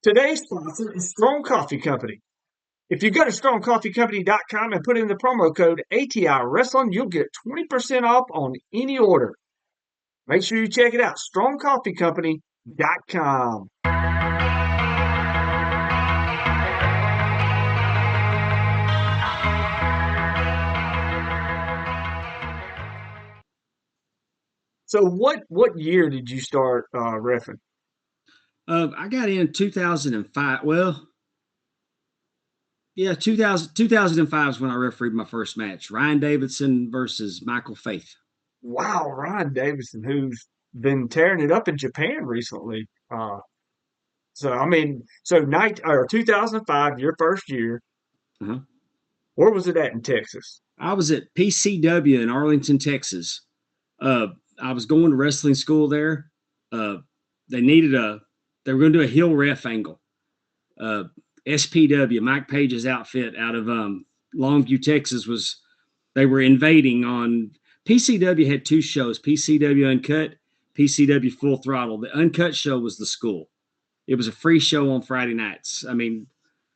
Today's sponsor is Strong Coffee Company. If you go to strongcoffeecompany.com and put in the promo code ATI Wrestling, you'll get 20% off on any order. Make sure you check it out, strongcoffeecompany.com. So what year did you start reffing? I got in 2005. Well, yeah, 2005 is when I refereed my first match. Ryan Davidson versus Michael Faith. Wow, Ryan Davidson, who's been tearing it up in Japan recently. So 2005, your first year. Uh-huh. Where was it at in Texas? I was at PCW in Arlington, Texas. I was going to wrestling school there. They were going to do a heel ref angle. SPW, Mike Page's outfit out of Longview, Texas, they were invading on. PCW had two shows, PCW Uncut, PCW Full Throttle. The Uncut show was the school. It was a free show on Friday nights. I mean,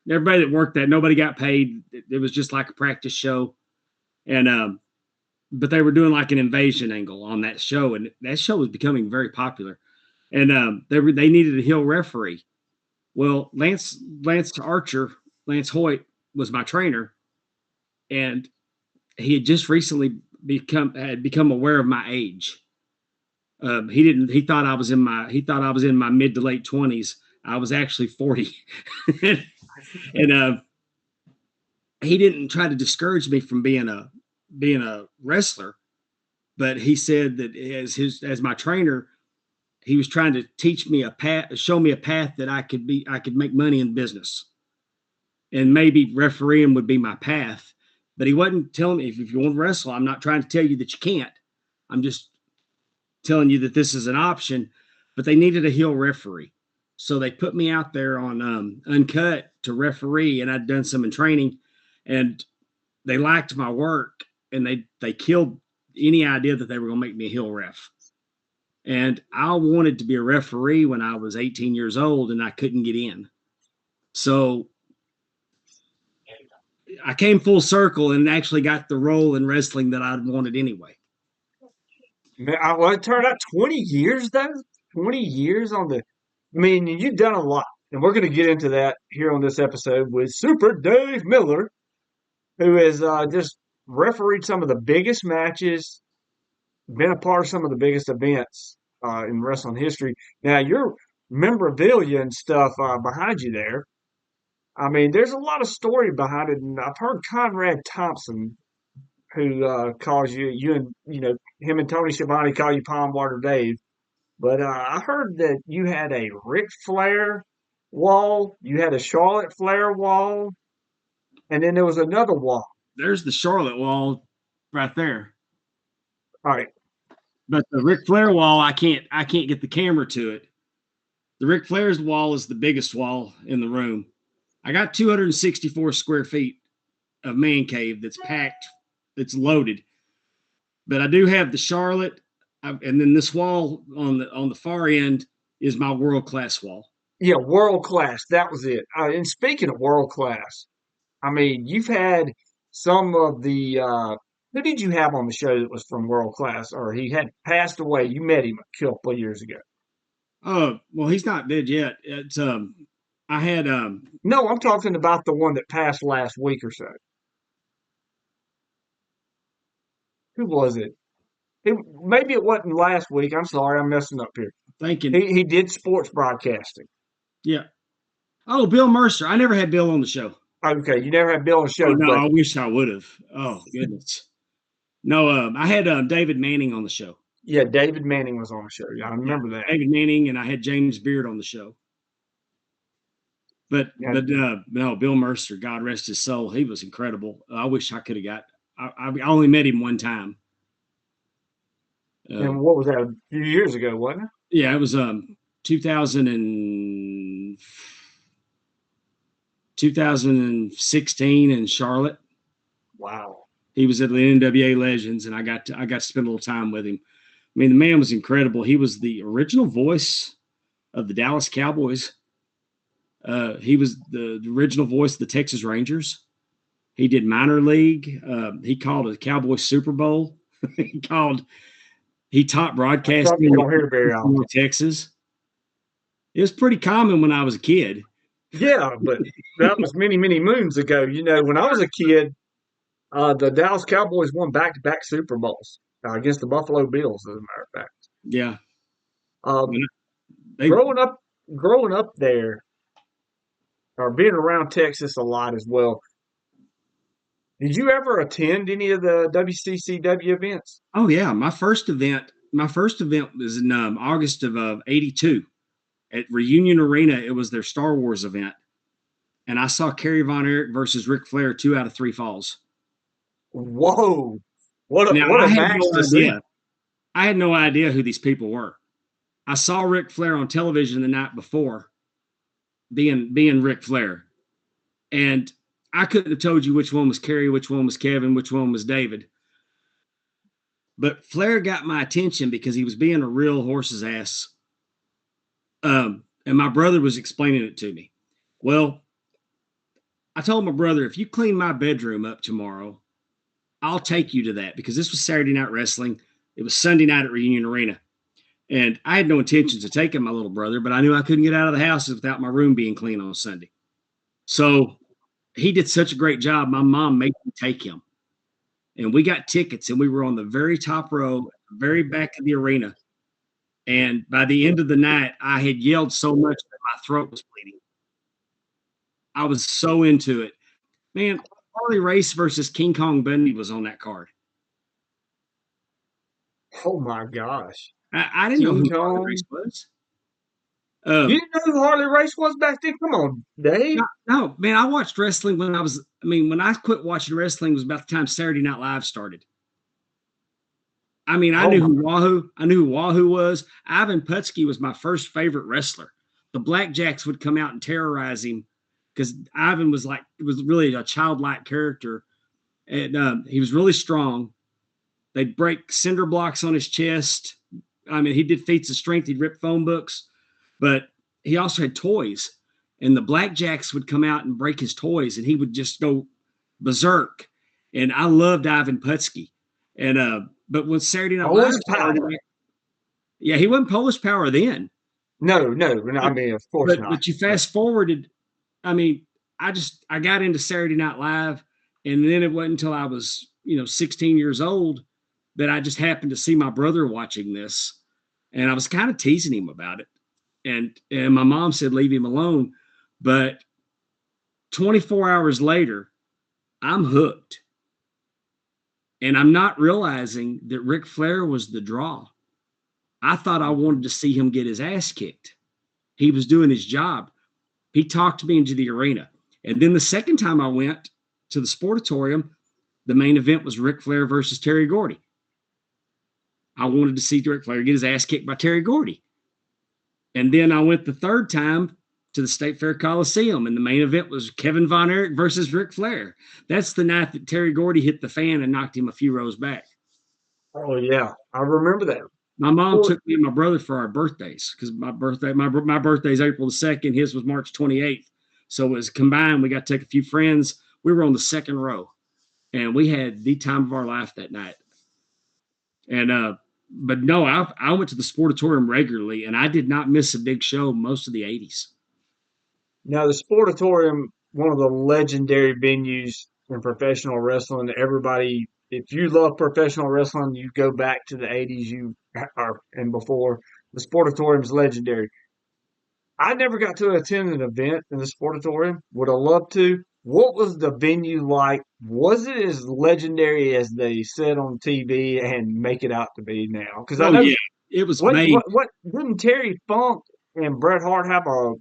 everybody that worked that, nobody got paid. It was just like a practice show. And but they were doing like an invasion angle on that show, and that show was becoming very popular. And they needed a heel referee. Well, Lance Hoyt was my trainer, and he had just recently become aware of my age. He thought I was in my mid to late 20s. I was actually 40. and he didn't try to discourage me from being a wrestler, but he said that as my trainer, he was trying to show me a path that I could make money in business, and maybe refereeing would be my path. But he wasn't telling me, if you want to wrestle, I'm not trying to tell you that you can't. I'm just telling you that this is an option. But they needed a heel referee, so they put me out there on Uncut to referee, and I'd done some in training, and they liked my work, and they killed any idea that they were going to make me a heel ref. And I wanted to be a referee when I was 18 years old, and I couldn't get in. So I came full circle and actually got the role in wrestling that I'd wanted anyway. Well, it turned out 20 years, though. 20 years you've done a lot. And we're going to get into that here on this episode with Super Dave Miller, who has just refereed some of the biggest matches, been a part of some of the biggest events in wrestling history. Now, your memorabilia and stuff behind you there, I mean, there's a lot of story behind it. And I've heard Conrad Thompson, who calls him and Tony Schiavone call you Palm Water Dave. But I heard that you had a Ric Flair wall, you had a Charlotte Flair wall, and then there was another wall. There's the Charlotte wall right there. All right. But the Ric Flair wall, I can't get the camera to it. The Ric Flair's wall is the biggest wall in the room. I got 264 square feet of man cave that's packed, that's loaded. But I do have the Charlotte, and then this wall on the far end is my world class wall. Yeah, world class. That was it. And speaking of world class, I mean, you've had some of the. Who did you have on the show that was from world class, or he had passed away? You met him a couple of years ago. Well, he's not dead yet. It's I had No, I'm talking about the one that passed last week or so. Who was it? Maybe it wasn't last week. I'm sorry, I'm messing up here. thinking. He did sports broadcasting. Yeah. Oh, Bill Mercer. I never had Bill on the show. Okay, you never had Bill on the show. Oh, no, but I wish I would have. Oh, goodness. No, I had David Manning on the show. yeah, David Manning was on the show. Yeah, I remember that. David Manning, and I had James Beard on the show. But no, Bill Mercer, God rest his soul, he was incredible. I wish I could have got. I only met him one time. And what was that? A few years ago, wasn't it? Yeah, it was 2016 in Charlotte. Wow. He was at the NWA Legends, and I got to spend a little time with him. I mean, the man was incredible. He was the original voice of the Dallas Cowboys. He was the original voice of the Texas Rangers. He did minor league. He called a Cowboys Super Bowl. he called. He taught That's something you broadcasting don't hear very in often. Texas. It was pretty common when I was a kid. Yeah, but that was many, many moons ago. When I was a kid, the Dallas Cowboys won back-to-back Super Bowls against the Buffalo Bills, as a matter of fact. Yeah, Um, they. growing up, growing up there, or being around Texas a lot as well. Did you ever attend any of the WCCW events? Oh yeah, my first event. My first event was in August of '82 at Reunion Arena. It was their Star Wars event, and I saw Kerry Von Erich versus Ric Flair 2 out of 3 falls. Whoa! Now What I a had match no to see! idea. I had no idea who these people were. I saw Ric Flair on television the night before, being Ric Flair, and I couldn't have told you which one was Kerry, which one was Kevin, which one was David. But Flair got my attention because he was being a real horse's ass. And my brother was explaining it to me. Well, I told my brother, if you clean my bedroom up tomorrow, I'll take you to that because this was Saturday Night Wrestling. It was Sunday night at Reunion Arena. And I had no intentions of taking my little brother, but I knew I couldn't get out of the house without my room being clean on Sunday. So he did such a great job. My mom made me take him. And we got tickets, and we were on the very top row, very back of the arena. And by the end of the night, I had yelled so much that my throat was bleeding. I was so into it. Man, Harley Race versus King Kong Bundy was on that card. Oh my gosh, I didn't know King who Harley Race Kong! was. You Um, didn't know who Harley Race was back then? Come on, Dave. no, no, man, I watched wrestling when I was, I mean, when I quit watching wrestling was about the time Saturday Night Live started. I mean, Oh my! I knew who Wahoo was. Ivan Putski was my first favorite wrestler. The Blackjacks would come out and terrorize him because Ivan was like, it was really a childlike character. And he was really strong. They'd break cinder blocks on his chest. I mean, he did feats of strength. He'd rip phone books, but he also had toys. And the Blackjacks would come out and break his toys, and he would just go berserk. And I loved Ivan Putski. And but when Saturday Night Live Polish started, power. yeah, he wasn't Polish Power then. No, no. I But mean, of course not. but you fast forwarded. I mean, I got into Saturday Night Live, and then it wasn't until I was 16 years old that I just happened to see my brother watching this, and I was kind of teasing him about it, and my mom said leave him alone, but 24 hours later, I'm hooked, and I'm not realizing that Ric Flair was the draw. I thought I wanted to see him get his ass kicked. He was doing his job. He talked me into the arena. And then the second time I went to the Sportatorium, the main event was Ric Flair versus Terry Gordy. I wanted to see Ric Flair get his ass kicked by Terry Gordy. And then I went the third time to the State Fair Coliseum, and the main event was Kevin Von Erich versus Ric Flair. That's the night that Terry Gordy hit the fan and knocked him a few rows back. Oh yeah, I remember that. My mom Well, took me and my brother for our birthdays because my birthday is April the 2nd. His was March 28th. So it was combined. We got to take a few friends. We were on the second row, and we had the time of our life that night. And but no, I went to the Sportatorium regularly, and I did not miss a big show most of the '80s. now the Sportatorium, one of the legendary venues in professional wrestling. Everybody, if you love professional wrestling, you go back to the '80s. You are and before. The Sportatorium is legendary. I never got to attend an event in the Sportatorium. Would have loved to. What was the venue like? Was it as legendary as they said on TV and make it out to be now? Because I Oh know yeah, it was made. what didn't Terry Funk and Bret Hart have a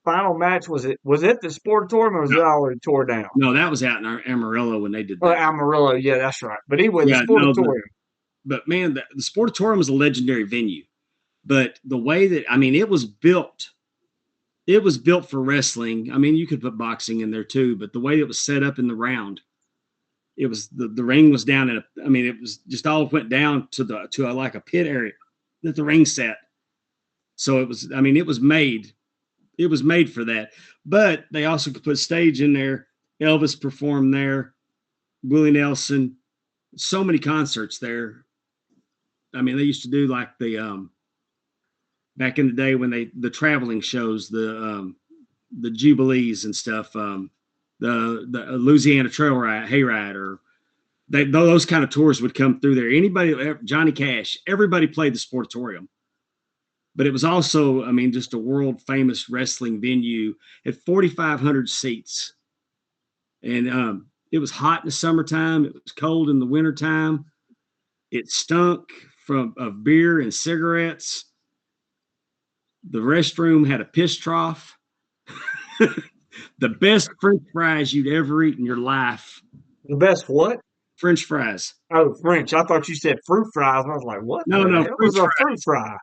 final match? Was it the Sportatorium or was No, it already tore down? no, that was out in Amarillo when they did Oh, that. Amarillo, yeah, that's right. But anyway, the Yeah, no, Sportatorium. but man, the Sportatorium was a legendary venue. But the way that, I mean, it was built for wrestling. I mean, you could put boxing in there too, but the way it was set up in the round, it was the ring was down in a. I mean, it was just all went down like a pit area that the ring sat. So it was. I mean, it was made it was made for that. But they also could put stage in there. Elvis performed there, Willie Nelson, so many concerts there. I mean, they used to do like the back in the day when the traveling shows, the Jubilees and stuff, the Louisiana Trail Ride, Hayride, or those kind of tours would come through there. Anybody, Johnny Cash, everybody played the Sportatorium. But it was also, I mean, just a world famous wrestling venue at 4,500 seats. And it was hot in the summertime. It was cold in the wintertime. It stunk of beer and cigarettes. The restroom had a piss trough. The best French fries you'd ever eat in your life. The best what? French fries. Oh, French. I thought you said fruit fries. I was like, what No, the no, hell French is a fries. fruit fry?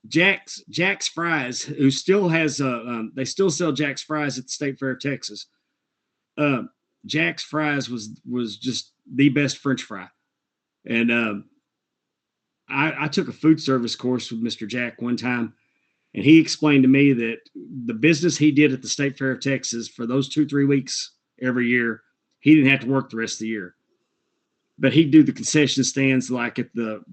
Jack's Fries, who still has they still sell Jack's Fries at the State Fair of Texas. Jack's Fries was just the best French fry, and I took a food service course with Mr. Jack one time, and he explained to me that the business he did at the State Fair of Texas for those 2-3 weeks every year, he didn't have to work the rest of the year. But he'd do the concession stands like at the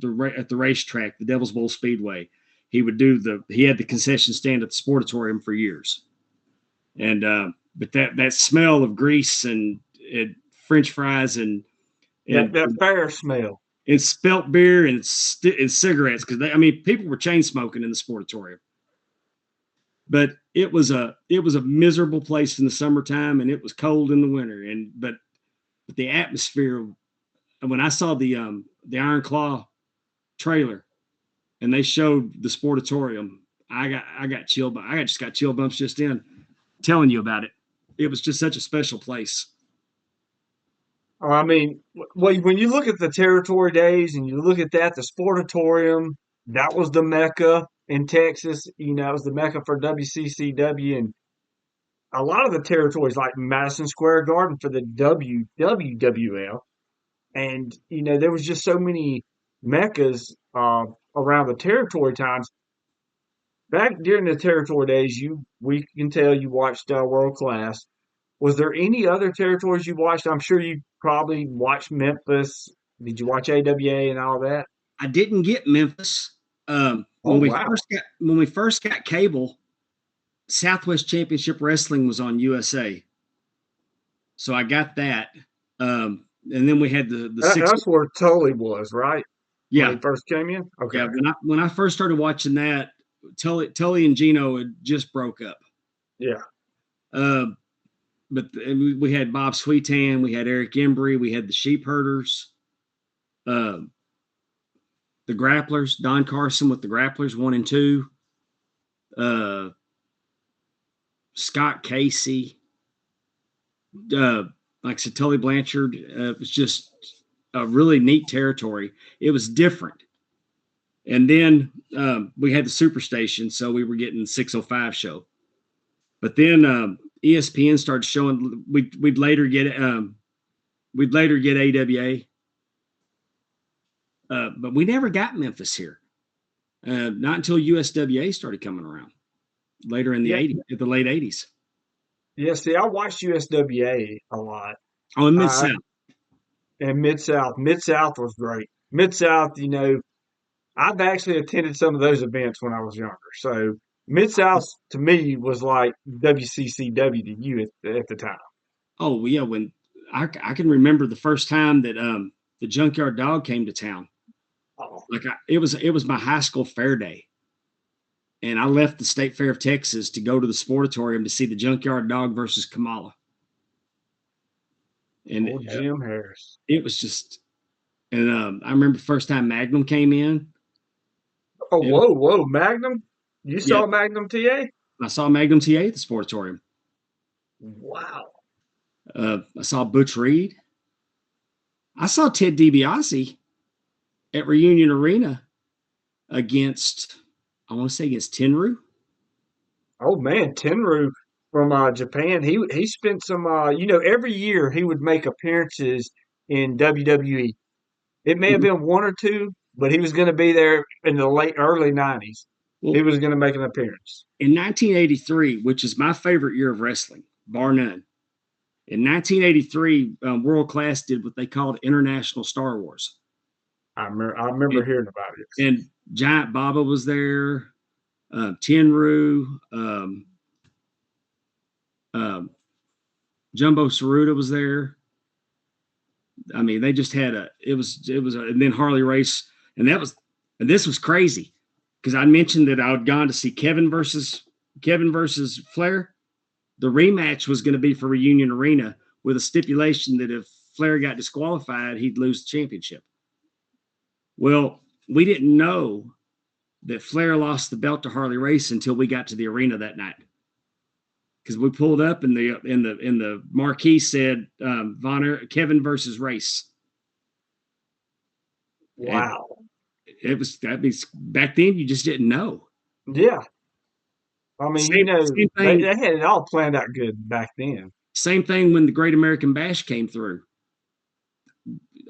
racetrack, the Devil's Bowl Speedway. He had the concession stand at the Sportatorium for years. And but that smell of grease and French fries and that fair smell. And spelt beer and cigarettes, because people were chain smoking in the Sportatorium. But it was a miserable place in the summertime, and it was cold in the winter. But the atmosphere. And when I saw the Iron Claw trailer, and they showed the Sportatorium, I got chill. I just got chill bumps just in telling you about it. It was just such a special place. I mean, when you look at the territory days and you look at that, the Sportatorium, that was the Mecca in Texas. You know, it was the Mecca for WCCW, and a lot of the territories like Madison Square Garden for the WWL. And, you know, there was just so many Meccas around the territory times. Back during the territory days, we can tell you watched World Class. Was there any other territories you watched? I'm sure you probably watched Memphis. Did you watch AWA and all that? I didn't get Memphis. Oh wow! When we first got cable, Southwest Championship Wrestling was on USA, so I got that. And then we had that's where Tully was, right? Yeah, when he first came in. Okay. Yeah, when I first started watching that, Tully and Gino had just broke up. Yeah. But we had Bob Sweetan, we had Eric Embry, we had the Sheep Herders, the Grapplers, Don Carson with the Grapplers 1 and 2, Scott Casey, like I said, Tully Blanchard. It was just a really neat territory. It was different. And then we had the Superstation, so we were getting 605 show. But then ESPN started showing. We'd later get AWA, but we never got Memphis here. Not until USWA started coming around later in the the late 80s. Yeah, see, I watched USWA a lot. Oh, in Mid South. And Mid South. Mid South was great. Mid South, you know, I've actually attended some of those events when I was younger. So Mid South to me was like WCCW to you at the time. Oh yeah, when I can remember the first time that the Junkyard Dog came to town. Oh. Like it was my high school fair day, and I left the State Fair of Texas to go to the Sportatorium to see the Junkyard Dog versus Kamala. And Jim Harris. It was just, and I remember the first time Magnum came in. Oh, whoa, Magnum! You saw Magnum TA? I saw Magnum TA at the Sportatorium. Wow. I saw Butch Reed. I saw Ted DiBiase at Reunion Arena against Tenryu. Oh man, Tenryu from Japan. He spent some every year he would make appearances in WWE. It may have been one or two, but he was going to be there in the early 90s. He was going to make an appearance. in 1983, which is my favorite year of wrestling, bar none. In 1983, World Class did what they called International Star Wars. I remember And, hearing about it. and Giant Baba was there, Tenru, um, Jumbo Saruta was there. I mean, they just had and then Harley Race, and this was crazy because I mentioned that I had gone to see Kevin versus Flair. The rematch was going to be for Reunion Arena with a stipulation that if Flair got disqualified, he'd lose the championship. Well, we didn't know that Flair lost the belt to Harley Race until we got to the arena that night. Because we pulled up and the marquee said Kevin versus Race. And Wow. that means back then you just didn't know. Yeah. I mean, Same they thing. had it all planned out good back then. Same thing when the Great American Bash came through.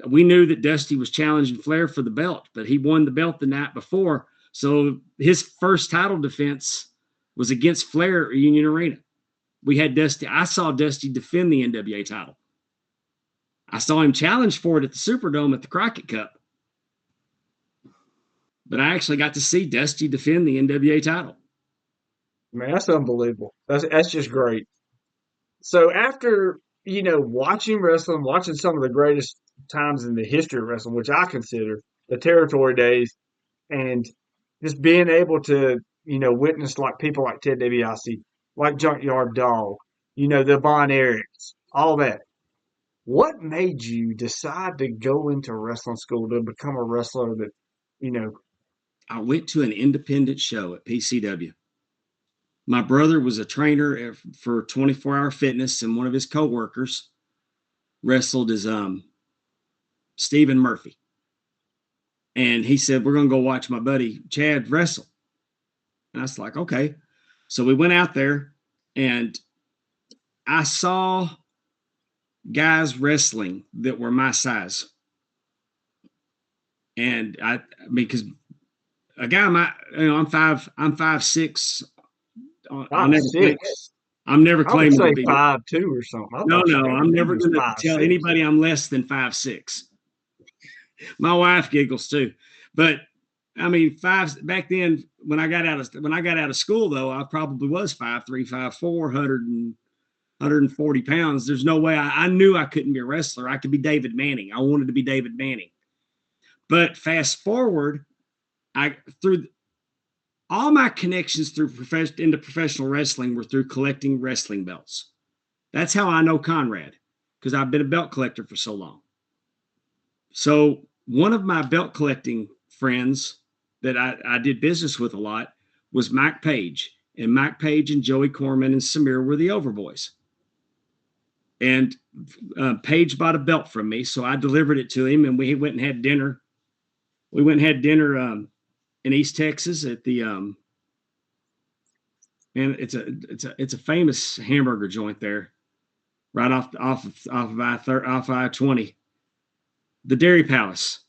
We knew that Dusty was challenging Flair for the belt, but he won the belt the night before. So his first title defense was against Flair at Union Arena. We had Dusty. I saw Dusty defend the NWA title. I saw him challenge for it at the Superdome at the Crockett Cup. But I actually got to see Dusty defend the NWA title. Man, that's unbelievable. That's just great. So after, watching wrestling, watching some of the greatest times in the history of wrestling, which I consider the territory days, and just being able to, witness like people like Ted DiBiase, like Junkyard Dog, the Von Erichs, all that. What made you decide to go into wrestling school to become a wrestler that, you know, I went to an independent show at PCW. My brother was a trainer for 24-hour fitness, and one of his coworkers wrestled as Stephen Murphy. And he said, "We're going to go watch my buddy Chad wrestle." And I was like, okay. So we went out there, and I saw guys wrestling that were my size. And because a guy I'm 5'6". five six? I'm never I would claiming to say be. 5'2" or something. I No, thought no, I'm he never was going to five tell six. anybody I'm less than 5'6". My wife giggles too, but I mean, back then when I got out of school though, I probably was 5'3", 5'4", 140 pounds. There's no way I knew I couldn't be a wrestler. I could be David Manning. I wanted to be David Manning. But fast forward, I through all my connections into professional wrestling were through collecting wrestling belts. That's how I know Conrad, because I've been a belt collector for so long. So one of my belt collecting friends that I did business with a lot was Mike Page. And Mike Page and Joey Corman and Samir were the Overboys. And Page bought a belt from me, so I delivered it to him, and we went and had dinner. We went and had dinner in East Texas at the and it's a famous hamburger joint there, right off I-20, the Dairy Palace.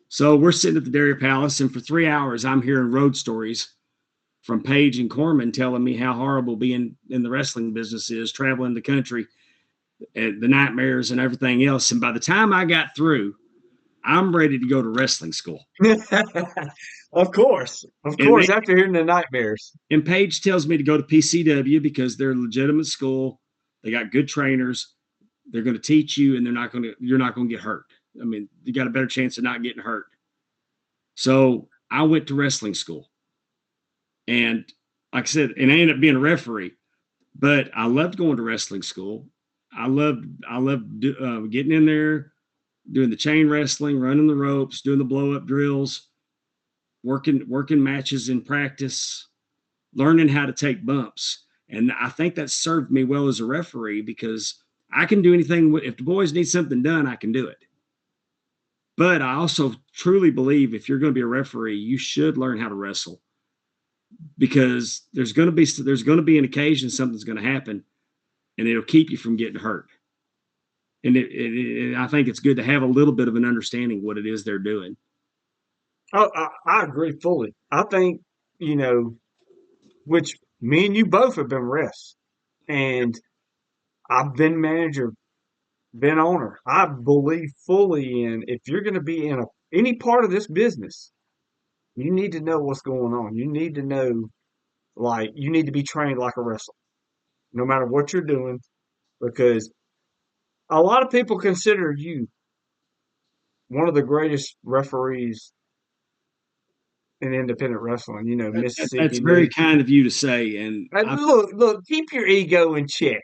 So we're sitting at the Dairy Palace, and for 3 hours, I'm hearing road stories from Page and Corman telling me how horrible being in the wrestling business is, traveling the country, and the nightmares and everything else. And by the time I got through, I'm ready to go to wrestling school. Of course. Of And course, they after hearing the nightmares. and Page tells me to go to PCW because they're a legitimate school. They got good trainers. They're going to teach you, and you're not going to get hurt. I mean, you got a better chance of not getting hurt. So I went to wrestling school, and like I said, and I ended up being a referee. But I loved going to wrestling school. I loved getting in there, doing the chain wrestling, running the ropes, doing the blow up drills, working matches in practice, learning how to take bumps. And I think that served me well as a referee because I can do anything. If the boys need something done, I can do it. But I also truly believe if you're going to be a referee, you should learn how to wrestle because there's going to be an occasion something's going to happen, and it'll keep you from getting hurt. And I think it's good to have a little bit of an understanding what it is they're doing. Oh, I agree fully. I think, you know, which me and you both have been refs, and I've been manager, been owner. I believe fully in if you're going to be in any part of this business, you need to know what's going on. You need to know, like, you need to be trained like a wrestler, no matter what you're doing, because a lot of people consider you one of the greatest referees in independent wrestling. You know, That's Mississippi very League. kind of you to say, and And look, keep your ego in check.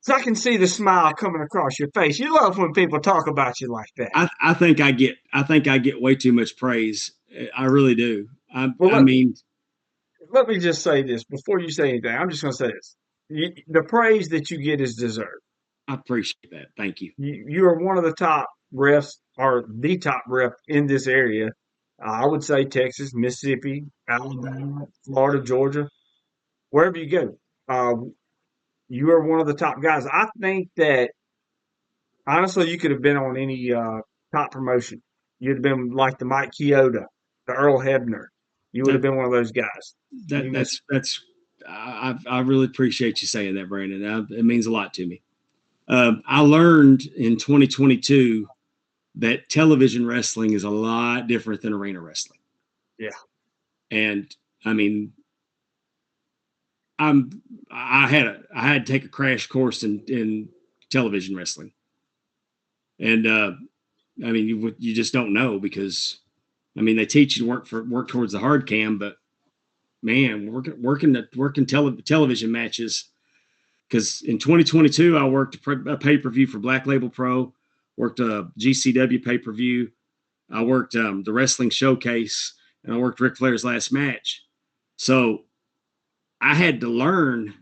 So I can see the smile coming across your face. You love when people talk about you like that. I think I get way too much praise. I really do. Well, I mean, let me just say this before you say anything. I'm just going to say this. The praise that you get is deserved. I appreciate that. Thank you. You are one of the top refs, or the top ref in this area. I would say Texas, Mississippi, Alabama, Florida, Georgia, wherever you go. Uh, you are one of the top guys. I think that honestly, you could have been on any top promotion. You'd have been like the Mike Chioda, the Earl Hebner. You would have That been one of those guys. You just that's I really appreciate you saying that, Brandon. It means a lot to me. I learned in 2022 that television wrestling is a lot different than arena wrestling. yeah. And I mean, I had to take a crash course in television wrestling, and I mean, you just don't know because I mean they teach you to work towards the hard cam, but man, working television matches. Because in 2022, I worked a pay per view for Black Label Pro, worked a GCW pay per view, I worked the Wrestling Showcase, and I worked Ric Flair's last match. So I had to learn.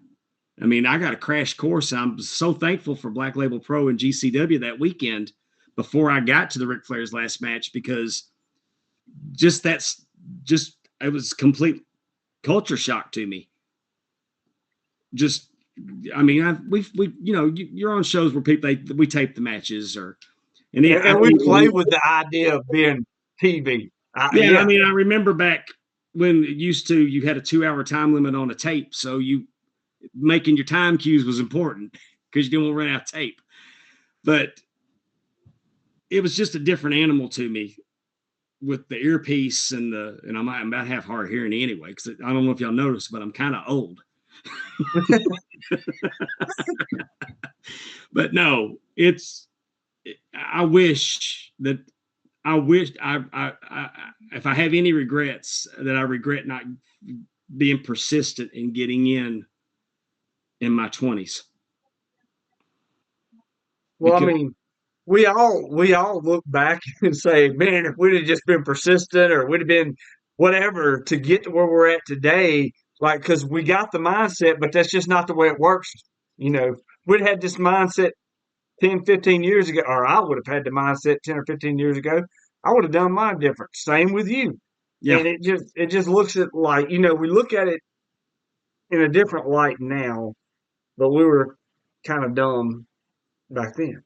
I mean, I got a crash course. I'm so thankful for Black Label Pro and GCW that weekend before I got to the Ric Flair's last match because that's just it was complete culture shock to me. Just I mean, we you know you're on shows where we tape the matches or I And we play mean, with the idea of being TV. yeah, I Yeah. mean, I remember back when it used to you had a 2 hour time limit on a tape, so you making your time cues was important because you didn't want to run out of tape. But it was just a different animal to me with the earpiece and I'm about half hard of hearing anyway because I don't know if y'all noticed, but I'm kind of old. But no, I wish that I wish I if I have any regrets that I regret not being persistent in getting in my 20s Well, I because mean, we all look back and say, man, if we'd have just been persistent or we'd have been whatever to get to where we're at today, like because we got the mindset, but that's just not the way it works. You know, we'd had this mindset 10, 15 years ago, or I would have had the mindset 10 or 15 years ago. I would have done mine different. Same with you. yeah. And it just looks at like, we look at it in a different light now, but we were kind of dumb back then.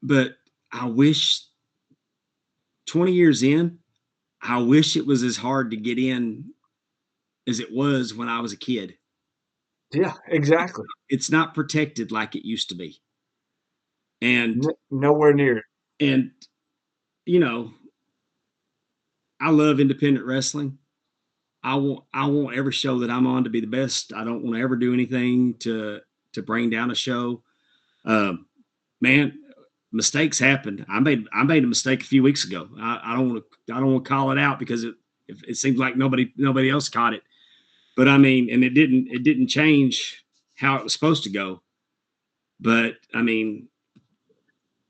But I wish 20 years in, I wish it was as hard to get in as it was when I was a kid. Yeah, exactly. It's not protected like it used to be. And Nowhere near it. and you know, I love independent wrestling. I want every show that I'm on to be the best. I don't want to ever do anything to bring down a show. Um, man, mistakes happen. I made a mistake a few weeks ago. I don't want to call it out because it seems like nobody else caught it. But I mean, and it didn't change how it was supposed to go. But I mean,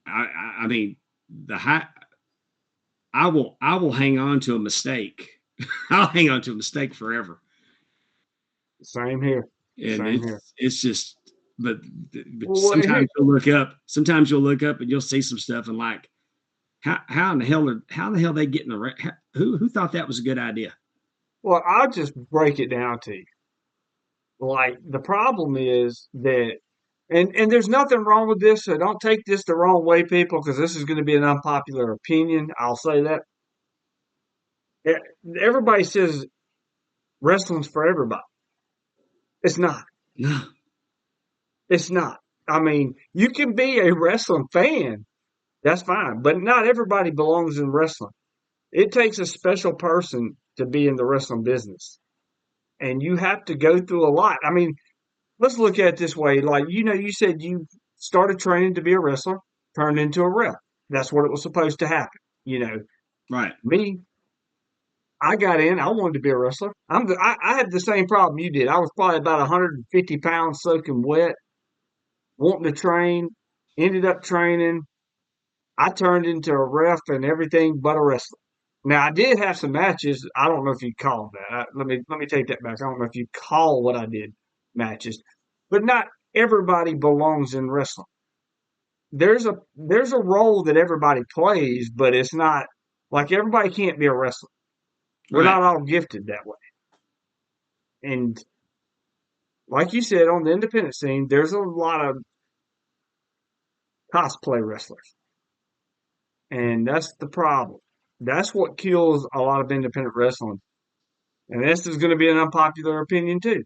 I mean the high. I will hang on to a mistake. I'll hang on to a mistake forever. Same here. And Same here. it's just but, but Well, here, sometimes you'll look up and you'll see some stuff and like how in the hell they getting who thought that was a good idea. well, I'll just break it down to you. Like the problem is that, and there's nothing wrong with this, so don't take this the wrong way, people, because this is going to be an unpopular opinion. I'll say that. E- Everybody says wrestling's for everybody. It's not. No. It's not. I mean, you can be a wrestling fan. That's fine, but not everybody belongs in wrestling. It takes a special person to be in the wrestling business, and you have to go through a lot. I mean, let's look at it this way. Like, you said you started training to be a wrestler, turned into a rep. That's what it was supposed to happen. You know, Right. me, I got in. I wanted to be a wrestler. I had the same problem you did. I was probably about 150 pounds soaking wet, wanting to train. Ended up training. I turned into a ref and everything but a wrestler. Now I did have some matches. I don't know if you call that. Let me take that back. I don't know if you call what I did matches, but not everybody belongs in wrestling. There's a role that everybody plays, but it's not like everybody can't be a wrestler. We're Right. not all gifted that way. And like you said, on the independent scene, there's a lot of cosplay wrestlers, and that's the problem. That's what kills a lot of independent wrestling. And this is going to be an unpopular opinion too.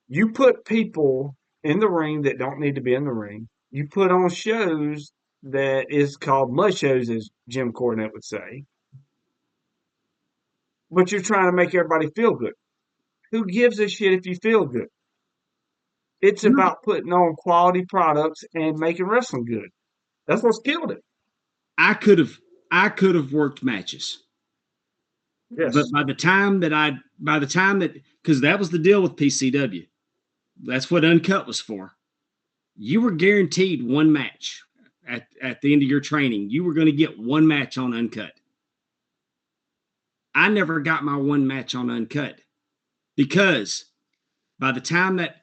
You put people in the ring that don't need to be in the ring. You put on shows that is called mud shows, as Jim Cornette would say, but you're trying to make everybody feel good. Who gives a shit if you feel good? It's No, about putting on quality products and making wrestling good. That's what's killed it. I could have I could have worked matches. But Yes, by the time that, because that was the deal with PCW, that's what Uncut was for. You were guaranteed one match at the end of your training. You were going to get one match on Uncut. I never got my one match on Uncut because by the time that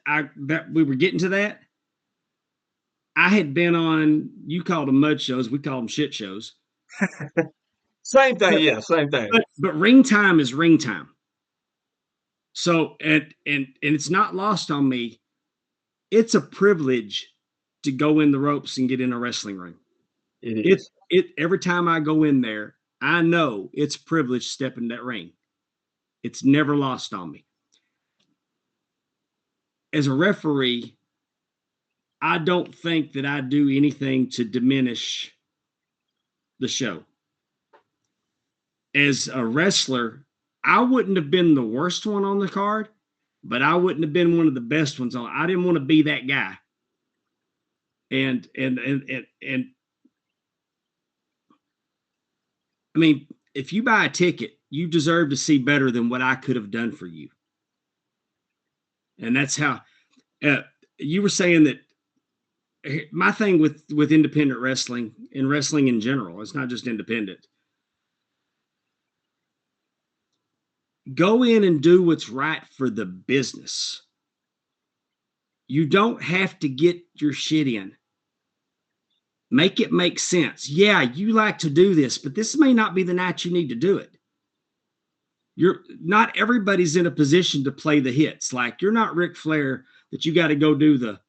we were getting to that, I had been on, you called them mud shows, we call them shit shows. same thing. But Yeah, same thing. but ring time is ring time. So and it's not lost on me. It's a privilege to go in the ropes and get in a wrestling ring. It It is. it every time I go in there, I know it's a privilege stepping that ring. It's never lost on me. As a referee, I don't think that I do anything to diminish the show. As a wrestler, I wouldn't have been the worst one on the card, but I wouldn't have been one of the best ones on. I didn't want to be that guy. And I mean, if you buy a ticket, you deserve to see better than what I could have done for you. And that's how uh, you were saying that my thing with independent wrestling and wrestling in general, it's not just independent. Go in and do what's right for the business. You don't have to get your shit in. Make it make sense. Yeah, you like to do this, but this may not be the night you need to do it. You're not everybody's in a position to play the hits. Like you're not Ric Flair that you got to do the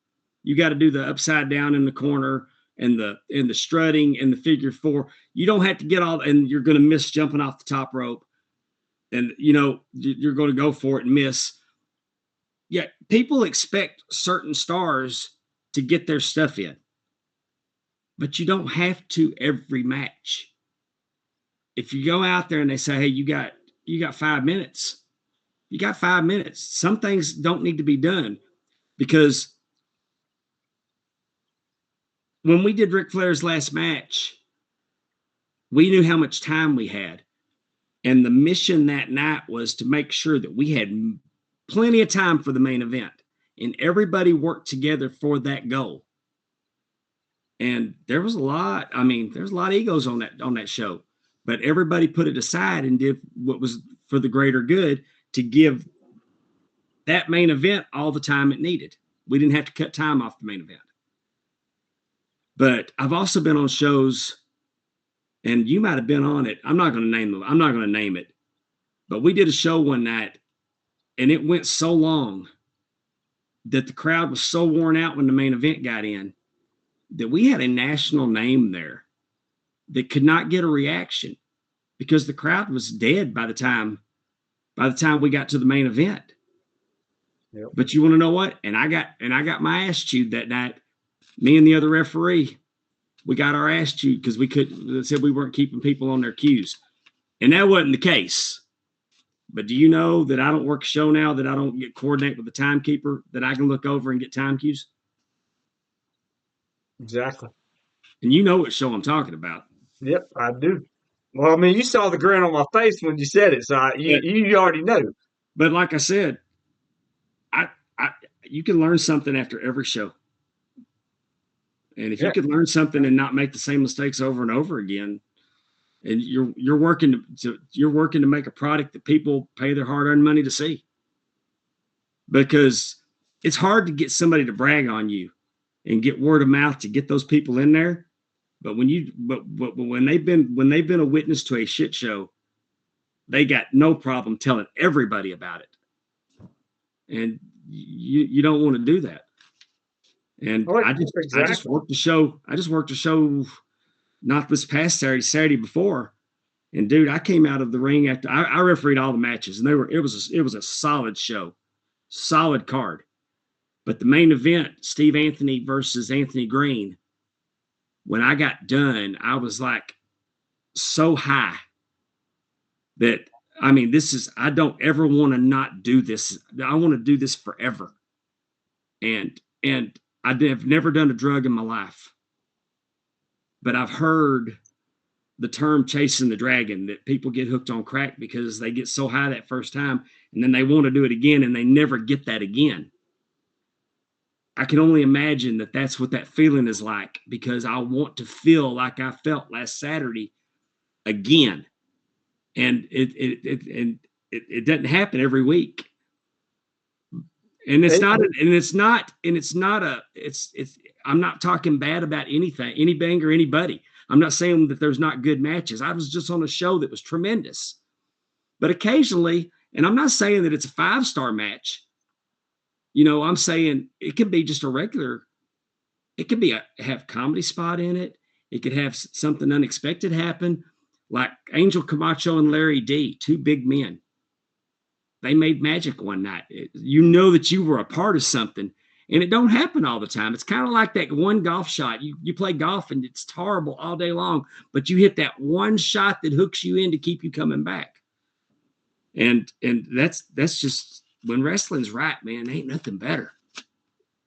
upside down in the corner and the strutting and the figure four. You don't have to get all, and you're going to miss jumping off the top rope, and you're going to go for it and miss. Yeah, people expect certain stars to get their stuff in, but you don't have to every match. If you go out there and they say, "Hey, you got 5 minutes," you got 5 minutes. Some things don't need to be done because when we did Ric Flair's last match, we knew how much time we had. And the mission that night was to make sure that we had plenty of time for the main event. And everybody worked together for that goal. And there's a lot of egos on that show. But everybody put it aside and did what was for the greater good to give that main event all the time it needed. We didn't have to cut time off the main event. But I've also been on shows, and you might have been on it. I'm not going to name it. But we did a show one night, and it went so long that the crowd was so worn out when the main event got in that we had a national name there that could not get a reaction because the crowd was dead by the time by the time we got to the main event. Yep. But you want to know what? And I got my ass chewed that night. Me and the other referee, we got our ass chewed because they said we weren't keeping people on their cues. And that wasn't the case. But do you know that I don't work a show now, that I don't get coordinate with the timekeeper, that I can look over and get time cues? Exactly. And you know what show I'm talking about. Yep, I do. Well, I mean, you saw the grin on my face when you said it, so you already know. But like I said, I you can learn something after every show. And if you could learn something and not make the same mistakes over and over again, and you're working to make a product that people pay their hard-earned money to see. Because it's hard to get somebody to brag on you and get word of mouth to get those people in there. But when they've been a witness to a shit show, they got no problem telling everybody about it. And you don't want to do that. And I just worked the show. I just worked the show not this past Saturday before. And dude, I came out of the ring after I refereed all the matches, and it was a solid show, solid card. But the main event, Steve Anthony versus Anthony Green, when I got done, I was like so high that I don't ever want to not do this. I want to do this forever. And I've never done a drug in my life, but I've heard the term chasing the dragon, that people get hooked on crack because they get so high that first time and then they want to do it again and they never get that again. I can only imagine that that's what that feeling is like, because I want to feel like I felt last Saturday again. And it doesn't happen every week. And I'm not talking bad about anything or anybody. I'm not saying that there's not good matches. I was just on a show that was tremendous. But occasionally, and I'm not saying that it's a 5-star match. I'm saying it can be just a regular. It could have comedy spot in it. It could have something unexpected happen, like Angel Camacho and Larry D, two big men. They made magic one night. You know that you were a part of something. And it don't happen all the time. It's kind of like that one golf shot. You play golf and it's horrible all day long, but you hit that one shot that hooks you in to keep you coming back. And that's just, when wrestling's right, man, ain't nothing better.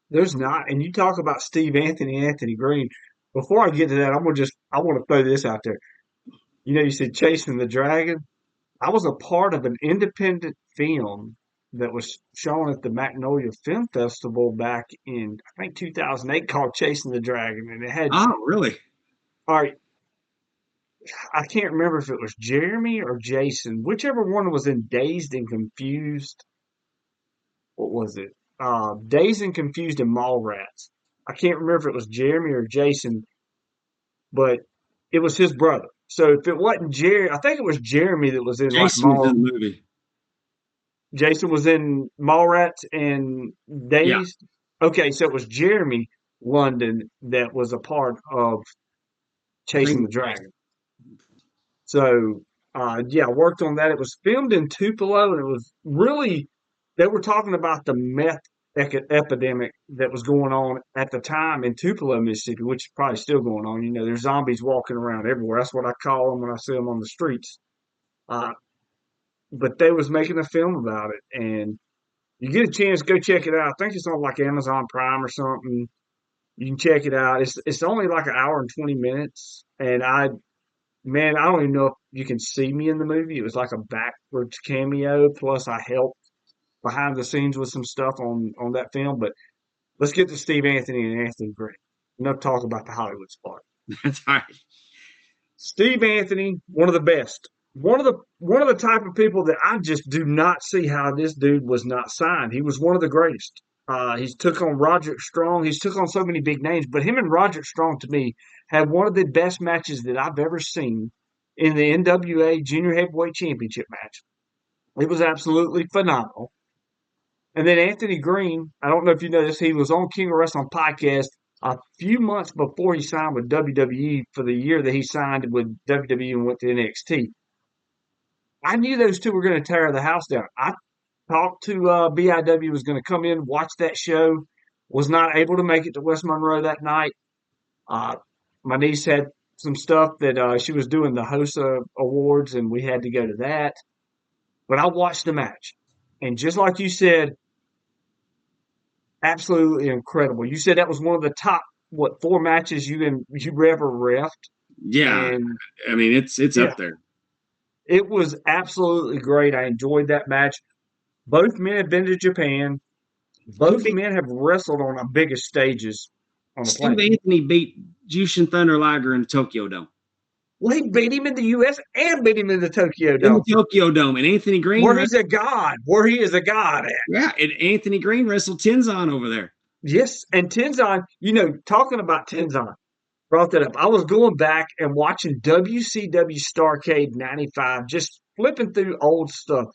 There's not. And you talk about Steve Anthony and Anthony Green. Before I get to that, I want to throw this out there. You said Chasing the Dragon. I was a part of an independent film that was shown at the Magnolia Film Festival back in, I think, 2008, called Chasing the Dragon. And it had... Oh, really? All right. I can't remember if it was Jeremy or Jason, whichever one was in Dazed and Confused. What was it? Dazed and Confused and Mallrats. I can't remember if it was Jeremy or Jason, but it was his brother. So if it wasn't Jeremy, I think it was Jeremy that was in Jason was in the movie. Jason was in Mallrats and Dazed? Yeah. Okay, so it was Jeremy London that was a part of Chasing the Dragon. So, I worked on that. It was filmed in Tupelo, and it was really, they were talking about the meth epidemic that was going on at the time in Tupelo, Mississippi, which is probably still going on. There's zombies walking around everywhere. That's what I call them when I see them on the streets. But they was making a film about it, and you get a chance, go check it out. I think it's on like Amazon Prime or something. You can check it out. It's only like an hour and 20 minutes, and I don't even know if you can see me in the movie. It was like a backwards cameo, plus I helped behind the scenes with some stuff on that film. But let's get to Steve Anthony and Anthony Green. Enough talk about the Hollywood spot. That's right. Steve Anthony, one of the best. One of the type of people that I just do not see how this dude was not signed. He was one of the greatest. He's took on Roderick Strong. He's took on so many big names, but him and Roderick Strong, to me, had one of the best matches that I've ever seen in the NWA Junior Heavyweight Championship match. It was absolutely phenomenal. And then Anthony Green, I don't know if you know this, he was on King of Wrestling podcast a few months before he signed with WWE for the year that he signed with WWE and went to NXT. I knew those two were going to tear the house down. I talked to BIW was going to come in, watch that show. Was not able to make it to West Monroe that night. Uh, my niece had some stuff that she was doing the HOSA awards, and we had to go to that. But I watched the match, and just like you said, absolutely incredible. You said that was one of the top what 4 matches you ever refed, Yeah, and I mean it's yeah, up there. it was absolutely great. I enjoyed that match. Both men have been to Japan. He Both beat men have wrestled on the biggest stages on the Steve planet. Anthony beat Jushin Thunder Liger in the Tokyo Dome. Well, he beat him in the U.S. and beat him in the Tokyo In the Dome, Tokyo Dome, and Anthony Green where he's a god, where he is a god at. yeah, and Anthony Green wrestled Tenzan over there. Yes, and Tenzan, talking about Tenzan, brought that up. I was going back and watching WCW Starrcade '95, just flipping through old stuff.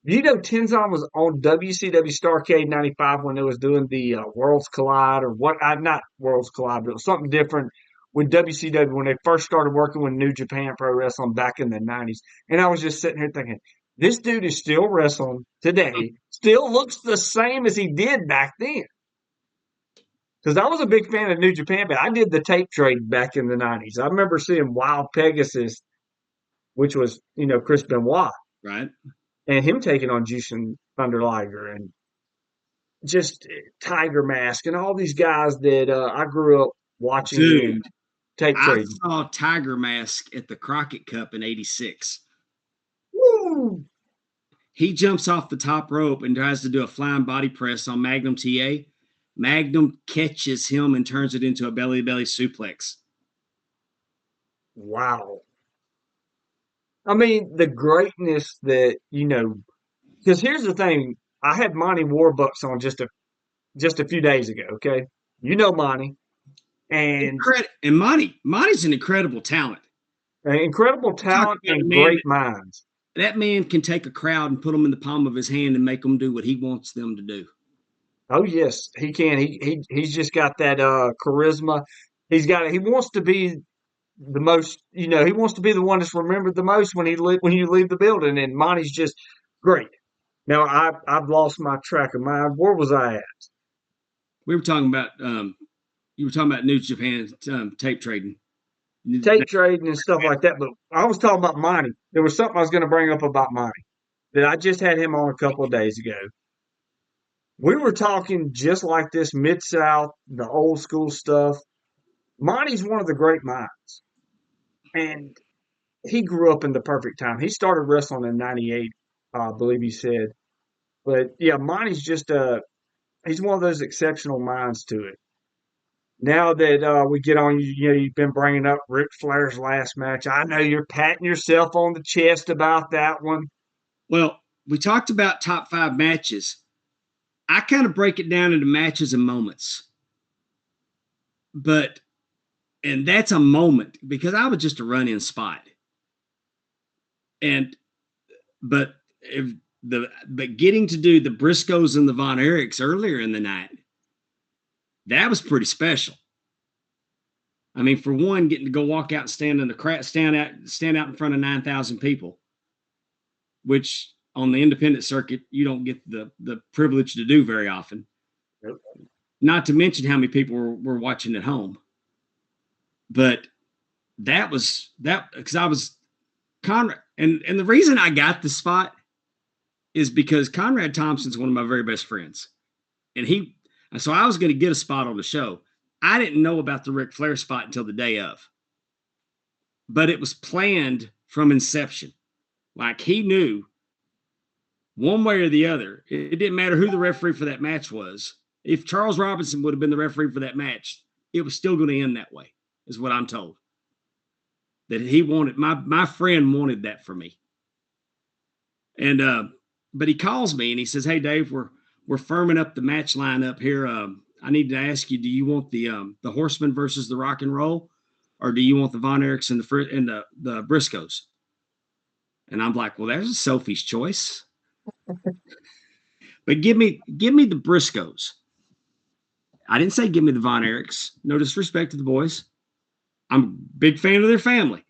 Tenzan was on WCW Starrcade '95 when they was doing the Worlds Collide or what? Not Worlds Collide, but it was something different with WCW when they first started working with New Japan Pro Wrestling back in the '90s. And I was just sitting here thinking, this dude is still wrestling today, still looks the same as he did back then. Because I was a big fan of New Japan, but I did the tape trade back in the '90s. I remember seeing Wild Pegasus, which was Chris Benoit, Right. and him taking on Jushin Thunder Liger and just Tiger Mask and all these guys that I grew up watching Dude, and tape I trading. saw Tiger Mask at the Crockett Cup in '86. Woo! He jumps off the top rope and tries to do a flying body press on Magnum TA. Magnum catches him and turns it into a belly to belly suplex. Wow. I mean, the greatness that, because here's the thing. I had Monty Warbucks on just a few days ago, okay? You know Monty. And And Monty's an incredible talent. incredible Talk talent about a and man great minds. that man can take a crowd and put them in the palm of his hand and make them do what he wants them to do. Oh yes, he can. He's just got that charisma. He wants to be the most. He wants to be the one that's remembered the most when you leave the building. And Monty's just great. Now I've lost my track of mind. Where was I at? We were talking about you were talking about New Japan tape trading. Tape trading and stuff like that. But I was talking about Monty. There was something I was going to bring up about Monty that I just had him on a couple of days ago. We were talking just like this Mid South, the old school stuff. Monty's one of the great minds, and he grew up in the perfect time. He started wrestling in '98, I believe he said. But yeah, Monty's just he's one of those exceptional minds to it. Now that we get on, you've been bringing up Ric Flair's last match. I know you're patting yourself on the chest about that one. Well, we talked about top 5 matches. I kind of break it down into matches and moments. And that's a moment because I was just a run-in spot. But getting to do the Briscoes and the Von Erichs earlier in the night, that was pretty special. I mean, for one, getting to go walk out and stand in the crowd, stand out in front of 9,000 people, which on the independent circuit you don't get the privilege to do very often. Yep. Not to mention how many people were watching at home. But that was that because I was Conrad, and the reason I got the spot is because Conrad Thompson's one of my very best friends, and so I was going to get a spot on the show. I didn't know about the Ric Flair spot until the day of, but it was planned from inception. Like he knew one way or the other. It didn't matter who the referee for that match was. If Charles Robinson would have been the referee for that match, it was still going to end that way, is what I'm told. That he wanted, my friend wanted that for me. And but he calls me and he says, "Hey Dave, we're firming up the match lineup here. I need to ask you, do you want the Horsemen versus the Rock and Roll, or do you want the Von Erichs and the Briscoes?" And I'm like, "Well, there's Sophie's choice." But give me the Briscoes. I didn't say give me the Von Erichs. No disrespect to the boys. I'm a big fan of their family.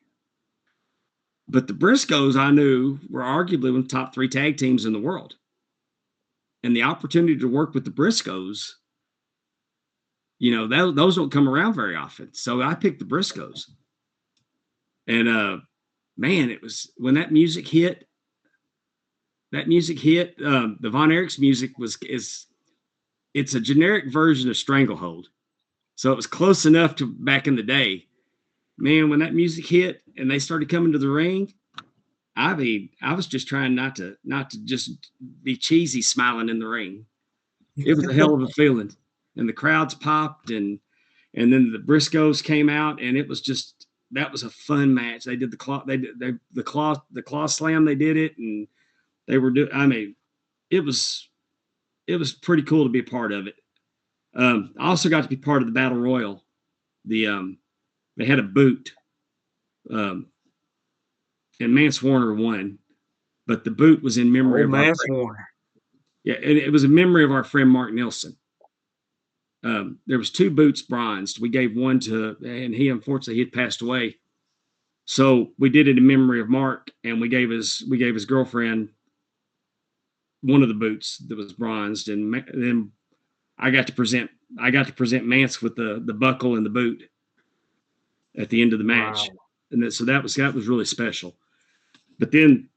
But the Briscoes, I knew, were arguably one of the top 3 tag teams in the world. And the opportunity to work with the Briscoes, those don't come around very often. So I picked the Briscoes. And man, it was when that music hit. The Von Erich's music it's a generic version of Stranglehold. So it was close enough to back in the day. Man, when that music hit and they started coming to the ring, I mean, I was just trying not to just be cheesy smiling in the ring. It was a hell of a feeling. And the crowds popped and then the Briscoes came out and that was a fun match. They did the claw slam, they did it, and they were doing, I mean, it was pretty cool to be a part of it. I also got to be part of the Battle Royal. They had a boot. And Mance Warner won, but the boot was in memory of Mance Warner. Yeah, and it was in memory of our friend Mark Nelson. There was 2 boots bronzed. We gave one and he unfortunately had passed away. So we did it in memory of Mark, and we gave his girlfriend one of the boots that was bronzed, and then I got to present Mance with the buckle and the boot at the end of the match. Wow. And so that was really special. But then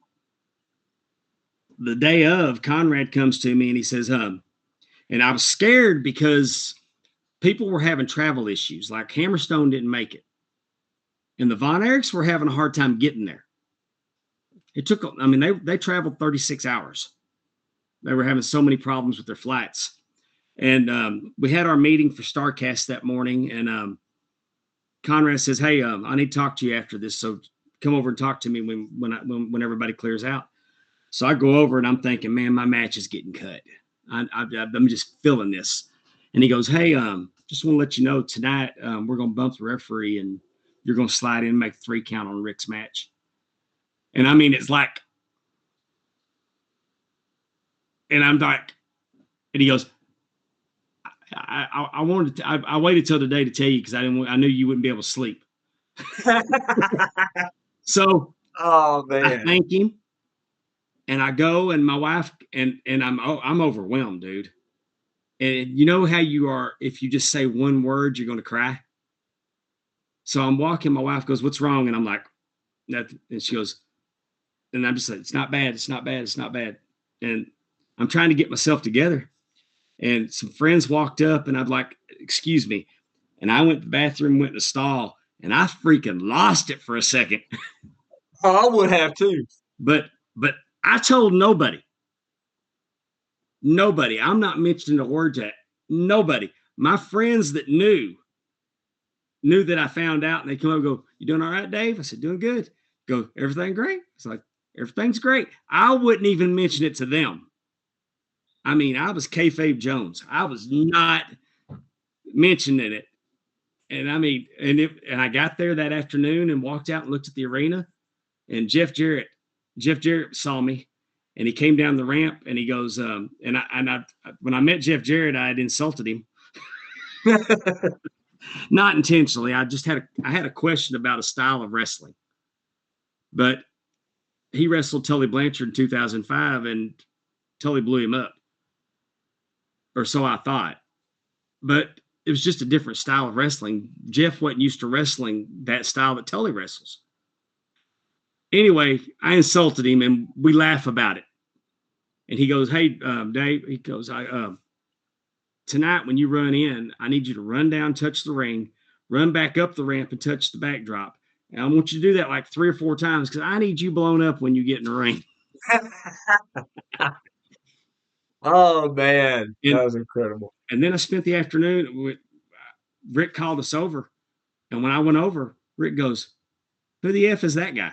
the day of, Conrad comes to me and he says, and I was scared because people were having travel issues. Like Hammerstone didn't make it. And the Von Erichs were having a hard time getting there. It took, I mean, they traveled 36 hours. They were having so many problems with their flights. And we had our meeting for StarCast that morning. And Conrad says, hey, I need to talk to you after this. So come over and talk to me when everybody clears out. So I go over and I'm thinking, man, my match is getting cut. I'm just feeling this. And he goes, hey, just want to let you know tonight we're going to bump the referee and you're going to slide in and make 3 count on Rick's match. And I mean, it's like, and I'm like, and he goes, I waited till today to tell you because I knew you wouldn't be able to sleep. So oh man, I thank him. And I go, and my wife, and I'm overwhelmed, dude. And you know how you are, if you just say one word, you're going to cry. So I'm walking, my wife goes, what's wrong? And I'm like, nothing. And she goes, and I'm just like, it's not bad. It's not bad. It's not bad. And I'm trying to get myself together. And some friends walked up and I'm like, excuse me. And I went to the bathroom, went to the stall, and I freaking lost it for a second. Oh, I would have too. But I told nobody. Nobody. I'm not mentioning a word to that. Nobody. My friends that knew that I found out, and they come up and go, you doing all right, Dave? I said, doing good. Go, everything great? It's like, everything's great. I wouldn't even mention it to them. I mean, I was kayfabe Jones. I was not mentioning it. And I mean, and I got there that afternoon and walked out and looked at the arena, and Jeff Jarrett saw me, and he came down the ramp and he goes, when I met Jeff Jarrett, I had insulted him. Not intentionally. I had a question about a style of wrestling, but he wrestled Tully Blanchard in 2005 and Tully blew him up, or so I thought, but it was just a different style of wrestling. Jeff wasn't used to wrestling that style that Tully wrestles. Anyway, I insulted him and we laugh about it. And he goes, hey, Dave, he goes, tonight when you run in, I need you to run down, touch the ring, run back up the ramp and touch the backdrop. And I want you to do that like 3 or 4 times because I need you blown up when you get in the ring. Oh, man. That was incredible. And then I spent the afternoon. Rick called us over. And when I went over, Rick goes, who the F is that guy?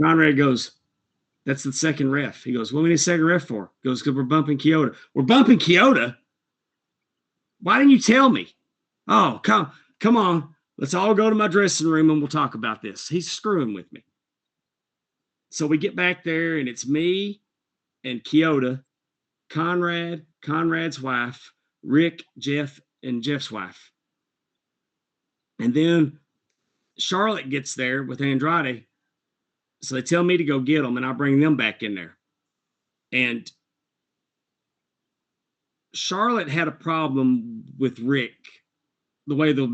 Conrad goes, that's the second ref. He goes, what do we need a second ref for? He goes, because we're bumping Kyoto. We're bumping Kyoto? Why didn't you tell me? Oh, come on. Let's all go to my dressing room and we'll talk about this. He's screwing with me. So we get back there and it's me and Kyoto, Conrad, Conrad's wife, Rick, Jeff, and Jeff's wife. And then Charlotte gets there with Andrade. So they tell me to go get them, and I bring them back in there. And Charlotte had a problem with Rick, the way the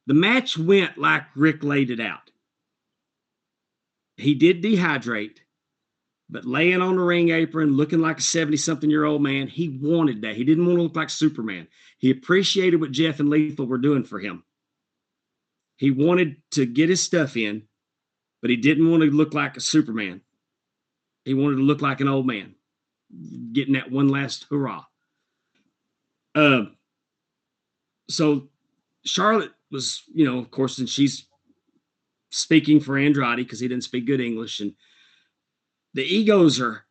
match went like Rick laid it out. He did dehydrate, but laying on the ring apron, looking like a 70-something-year-old man, he wanted that. He didn't want to look like Superman. He appreciated what Jeff and Lethal were doing for him. He wanted to get his stuff in, but he didn't want to look like a Superman. He wanted to look like an old man, getting that one last hurrah. So Charlotte was, of course, and she's speaking for Andrade because he didn't speak good English, and the egos are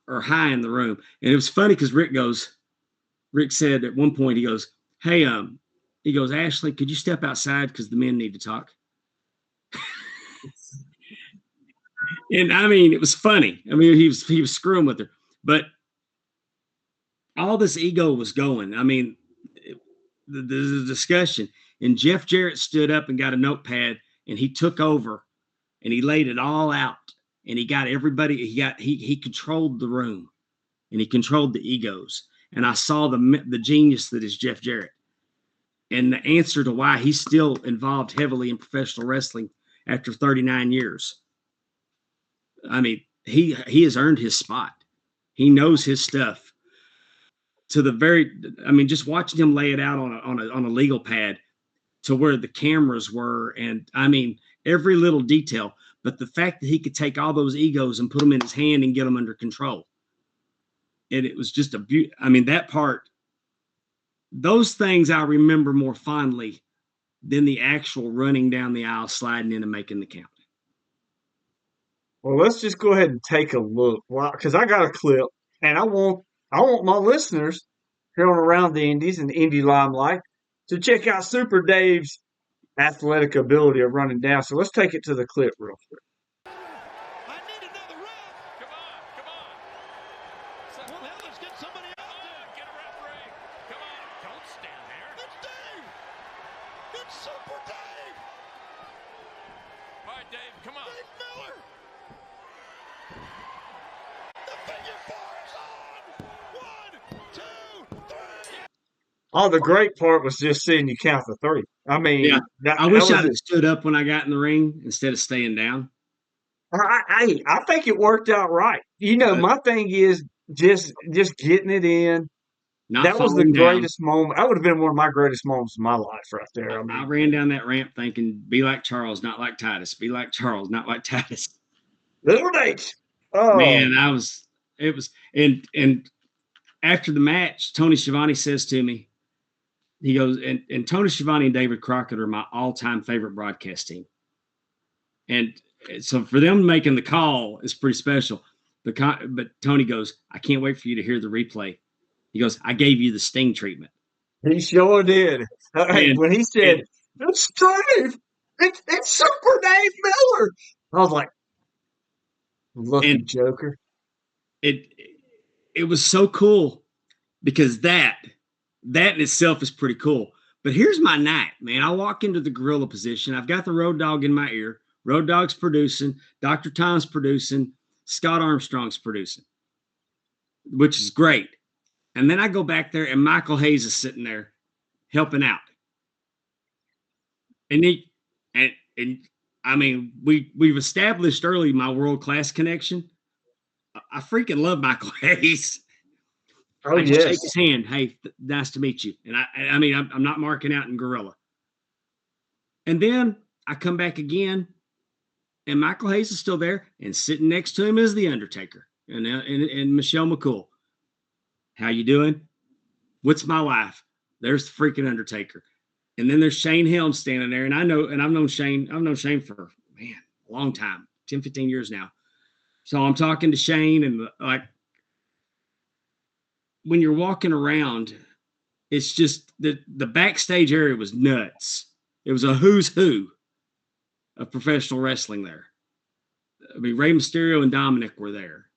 high in the room. And it was funny because Rick said at one point, he goes, "Hey, he goes, Ashley, could you step outside because the men need to talk?" And I mean, it was funny. I mean, he was screwing with her, but all this ego was going. I mean, the discussion, and Jeff Jarrett stood up and got a notepad, and he took over, and he laid it all out, and he got everybody. He controlled the room, and he controlled the egos. And I saw the genius that is Jeff Jarrett, and the answer to why he's still involved heavily in professional wrestling after 39 years. I mean, he has earned his spot. He knows his stuff to the very. I mean, just watching him lay it out on a legal pad to where the cameras were, and I mean every little detail. But the fact that he could take all those egos and put them in his hand and get them under control, and it was just a beauty. I mean, that part, those things I remember more fondly than the actual running down the aisle, sliding in and making the count. Well, let's just go ahead and take a look, because I got a clip, and I want my listeners here on Around the Indies and Indy Limelight to check out Super Dave's athletic ability of running down. So let's take it to the clip real quick. I need another ref. Come on, come on. Well, hell, let's get somebody out there. Get a referee. Come on, don't stand there. It's Dave. It's Super Dave. All right, Dave, come on. Dave Miller. The figure four is on. 1, 2, 3. Oh, the great part was just seeing you count the three. I mean, Yeah, that, I wish that I'd was have stood up when I got in the ring instead of staying down. I think it worked out right. But My thing is just getting it in. not That was the falling down. greatest moment. That would have been one of my greatest moments of my life right there. I I mean, ran down that ramp thinking, "Be like Charles, not like Titus. Be like Charles, not like Titus." little Nate. Oh, Man, it was, and after the match, Tony Schiavone says to me, he goes, and Tony Schiavone and David Crockett are my all-time favorite broadcast team. And so for them making the call is pretty special. But Tony goes, "I can't wait for you to hear the replay." He goes, "I gave you the Sting treatment." he sure did. Hey, And, when he said, and "It's Dave, it's Super Dave Miller," I was like, "Lucky and Joker." it it was so cool because that in itself is pretty cool. But here's my night, man. I walk into the gorilla position. I've got the Road Dogg in my ear. Road Dogg's producing. Dr. Tom's producing. Scott Armstrong's producing, which is great. And then I go back there, and Michael Hayes is sitting there helping out. And and I mean, we've established early my world class connection. I freaking love Michael Hayes. Oh I just yes, shake his hand. "Hey, nice to meet you." And I mean, I'm not marking out in gorilla. And then I come back again, and Michael Hayes is still there, and sitting next to him is the Undertaker and Michelle McCool. "How you doing? What's my life?" There's the freaking Undertaker. And then there's Shane Helms standing there. And I've known Shane for, man, a long time, 10, 15 years now. So I'm talking to Shane, and like, when you're walking around, it's just the backstage area was nuts. It was a who's who of professional wrestling there. I mean, Rey Mysterio and Dominic were there.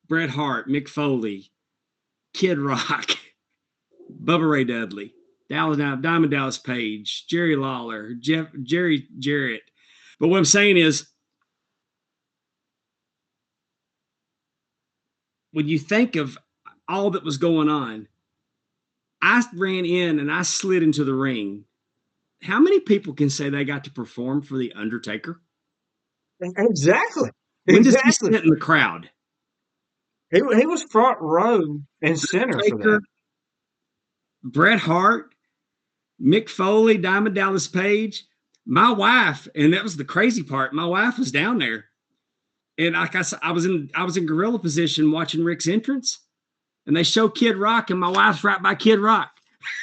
Bret Hart, Mick Foley, Kid Rock, Bubba Ray Dudley, Diamond Dallas Page, Jerry Lawler, Jerry Jarrett. But what I'm saying is, when you think of all that was going on, I ran in and I slid into the ring. How many people can say they got to perform for The Undertaker? Exactly. When does he Exactly. sit in the crowd? He was front row and center for that. Taker, Bret Hart, Mick Foley, Diamond Dallas Page, my wife, and that was the crazy part. My wife was down there, and like I said, I was in gorilla position watching Rick's entrance, and they show Kid Rock, and my wife's right by Kid Rock,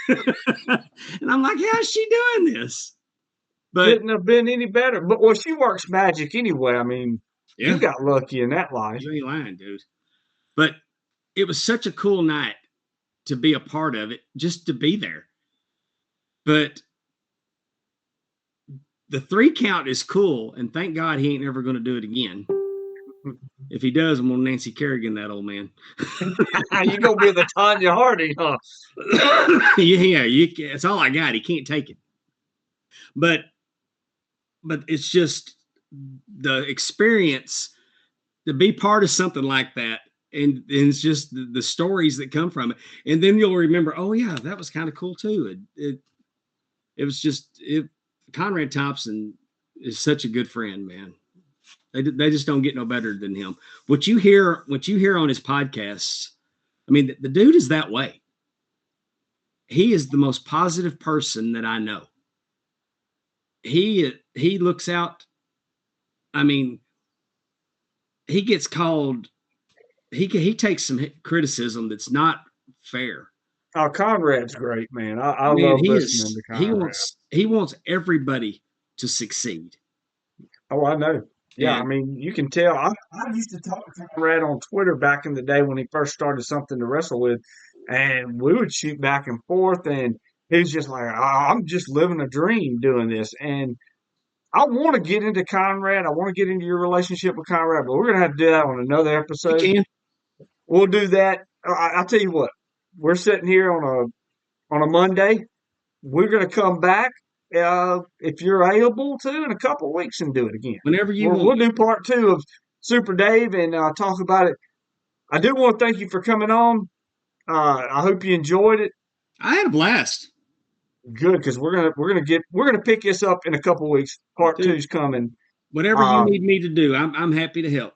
and I'm like, how's she doing this? But Couldn't have been any better. But well, she works magic anyway. I mean, yeah, you got lucky in that life. you ain't lying, dude. But it was such a cool night to be a part of it, just to be there. But the 3 count is cool, and thank God he ain't ever going to do it again. If he does, I'm gonna Nancy Kerrigan that old man. You gonna be the Tanya Hardy, huh? Yeah, it's all I got. He can't take it. But it's just the experience to be part of something like that, and it's just the stories that come from it, and then you'll remember, oh yeah, that was kind of cool too. It was just Conrad Thompson is such a good friend, man. They just don't get no better than him. What you hear on his podcasts, I mean, the dude is that way. He is the most positive person that I know. He looks out. I mean, he gets called. He takes some criticism that's not fair. Oh, Conrad's great, man. I Man, love listening to Conrad. he wants everybody to succeed. Oh, I know. Yeah, I And mean, you can tell. I used to talk to Conrad on Twitter back in the day when he first started something to wrestle with, and we would shoot back and forth, and he's just like, I'm just living a dream doing this. And I want to get into Conrad. I want to get into your relationship with Conrad, but we're going to have to do that on another you episode. can. We'll do that. I'll tell you what, we're sitting here on a Monday. We're going to come back if you're able to in a couple of weeks and do it again. Whenever you We'll want. do part 2 of Super Dave and talk about it. I do want to thank you for coming on. I hope you enjoyed it. I had a blast. Good, because we're gonna pick this up in a couple of weeks. Part Dude, 2's coming. whatever you need me to do, I'm happy to help.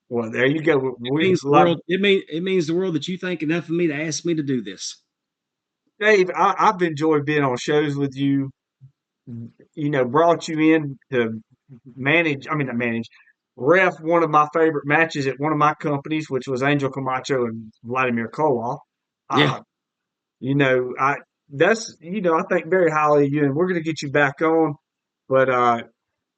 Well, there you go. It means the world. It means the world that you think enough of me to ask me to do this. Dave, I've enjoyed being on shows with you. You know, brought you in to not manage, ref one of my favorite matches at one of my companies, which was Angel Camacho and Vladimir Koloff. Yeah, Uh, you know, I think very highly of you, and we're going to get you back on. But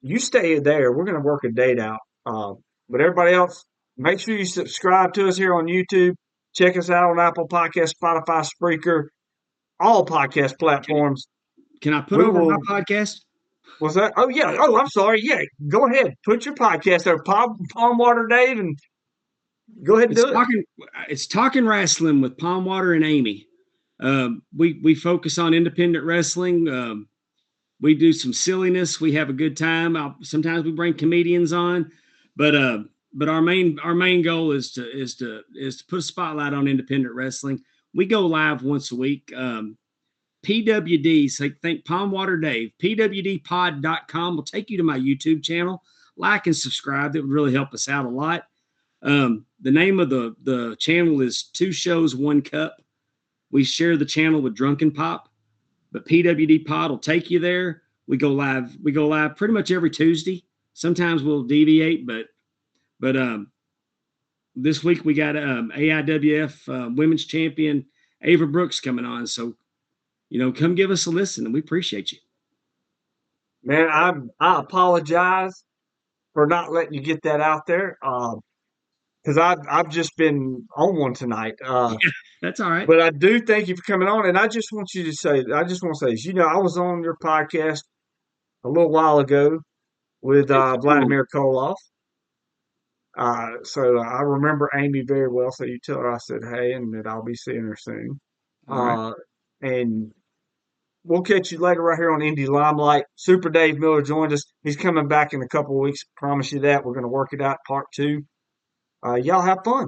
you stay there. We're going to work a date out. But everybody else, make sure you subscribe to us here on YouTube. Check us out on Apple Podcasts, Spotify, Spreaker, all podcast platforms. can I put We over my will. podcast? Was that? Oh yeah. Oh, I'm sorry. Yeah, go ahead. Put your podcast there, Palm Water Dave, and go ahead and It's do it. talking wrestling with Palm Water and Amy. We focus on independent wrestling. We do some silliness. We have a good time. Sometimes we bring comedians on, but our main goal is to put a spotlight on independent wrestling. We go live once a week. PWD, so think Palm Water Dave, pwdpod.com will take you to my YouTube channel. Like and subscribe. That would really help us out a lot. The name of the channel is Two Shows, One Cup. We share the channel with Drunken Pop, but PWD Pod will take you there. We go live pretty much every Tuesday. Sometimes we'll deviate, but this week we got AIWF Women's Champion Ava Brooks coming on. So, come give us a listen, and we appreciate you. Man, I apologize for not letting you get that out there. Because I've just been on one tonight. That's all right. But I do thank you for coming on, and I just want to say this. I was on your podcast a little while ago with Vladimir Koloff. So I remember Amy very well. So you tell her I said hey, and that I'll be seeing her soon. All right. And we'll catch you later right here on Indy Limelight. Super Dave Miller joined us. He's coming back in a couple of weeks. Promise you that. We're going to work it out part two. Y'all have fun.